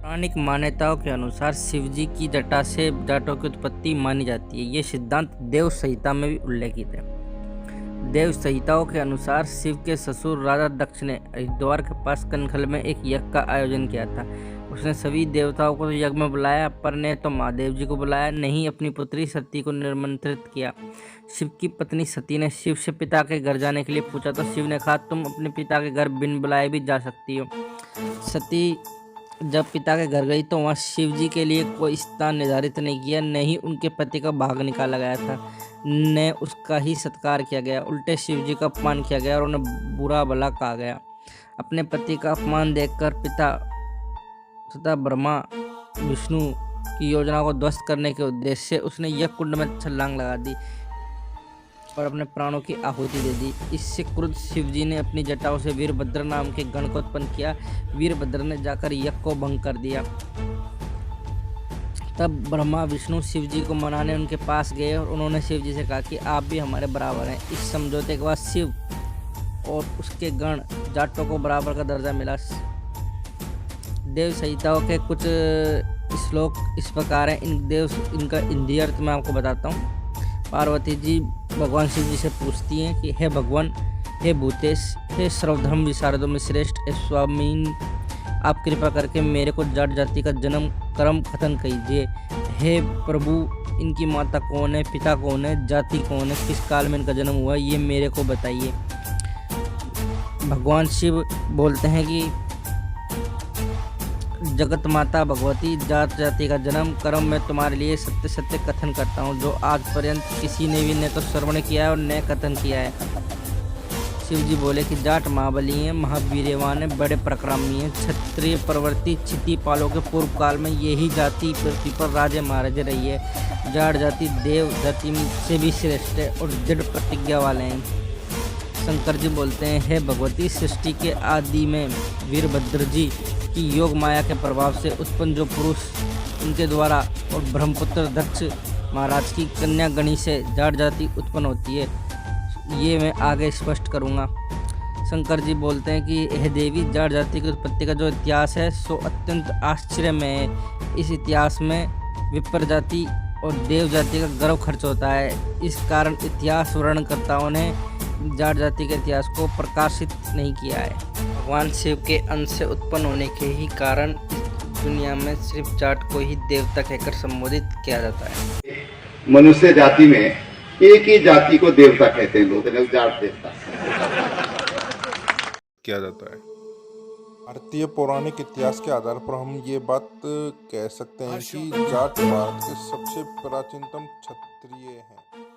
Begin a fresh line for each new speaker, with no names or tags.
पौराणिक मान्यताओं के अनुसार शिवजी की जटा से जाटों की उत्पत्ति मानी जाती है। ये सिद्धांत देव संहिता में भी उल्लेखित है। देव संहिताओं के अनुसार शिव के ससुर राजा दक्ष ने हरिद्वार के पास कनखल में एक यज्ञ का आयोजन किया था। उसने सभी देवताओं को यज्ञ में बुलाया, पर ने तो महादेव जी को बुलाया नहीं, अपनी पुत्री सती को निमंत्रित किया। शिव की पत्नी सती ने शिव से पिता के घर जाने के लिए पूछा तो शिव ने कहा, तुम अपने पिता के घर बिन बुलाए भी जा सकती हो। सती जब पिता के घर गई तो वहाँ शिव जी के लिए कोई स्थान निर्धारित नहीं किया, न ही उनके पति का भाग निकाला गया था, न उसका ही सत्कार किया गया। उल्टे शिव जी का अपमान किया गया और उन्हें बुरा भला कहा गया। अपने पति का अपमान देखकर पिता तथा ब्रह्मा विष्णु की योजना को ध्वस्त करने के उद्देश्य से उसने यज्ञ कुंड में छलांग लगा दी और अपने प्राणों की आहुति दे दी। इससे क्रुद्ध शिवजी ने अपनी जटाओं से वीरभद्र नाम के गण को उत्पन्न किया। वीरभद्र ने जाकर यज्ञ को भंग कर दिया। तब ब्रह्मा विष्णु शिवजी को मनाने उनके पास गए और उन्होंने शिवजी से कहा कि आप भी हमारे बराबर हैं। इस समझौते के बाद शिव और उसके गण जाटों को बराबर का दर्जा मिला। देव संहिताओं के कुछ श्लोक इस प्रकार हैं। इनका हिंदी अर्थ मैं आपको बताता हूँ। पार्वती जी भगवान शिव जी से पूछती हैं कि हे भगवान, हे भूतेश, हे सर्वधर्म विशारदों में श्रेष्ठ, हे स्वामीन, आप कृपा करके मेरे को जाट जाति का जन्म कर्म कथन कीजिए। हे प्रभु, इनकी माता कौन है, पिता कौन है, जाति कौन है, किस काल में इनका जन्म हुआ, ये मेरे को बताइए। भगवान शिव बोलते हैं कि जगत माता भगवती, जात जाति का जन्म कर्म मैं तुम्हारे लिए सत्य सत्य कथन करता हूँ, जो आज पर्यंत किसी ने भी न तो श्रवण किया है और न कथन किया है। शिव जी बोले कि जाट महाबली हैं, महावीरवान हैं, बड़े पराक्रमी हैं, क्षत्रिय प्रवृत्ति क्षिति पालों के पूर्व काल में यही जाति पृथ्वी पर राजे महाराजे रही है। जाट जाति देव जाति से भी श्रेष्ठ है और दृढ़ प्रतिज्ञा वाले हैं। शंकर जी बोलते हैं, हे भगवती, सृष्टि के आदि में वीरभद्र जी की योग माया के प्रभाव से उत्पन्न जो पुरुष उनके द्वारा और ब्रह्मपुत्र दक्ष महाराज की कन्या गणी से जाट जाति उत्पन्न होती है, ये मैं आगे स्पष्ट करूँगा। शंकर जी बोलते हैं कि हे देवी, जाट जाति की उत्पत्ति का जो इतिहास है सो अत्यंत आश्चर्यमय है। इस इतिहास में विप्र जाति और देव जाति का गर्व खर्च होता है। इस कारण इतिहास वर्णनकर्ताओं ने जाट जाति के इतिहास को प्रकाशित नहीं किया है। भगवान शिव के अंश से उत्पन्न होने के ही कारण दुनिया में सिर्फ जाट को ही देवता कहकर संबोधित किया जाता है।
मनुष्य जाति में एक ही जाति को देवता कहते हैं लोग, जाट देवता
किया जाता है। भारतीय पौराणिक इतिहास के आधार पर हम ये बात कह सकते हैं कि जाट भारत के सबसे प्राचीनतम क्षत्रिय हैं।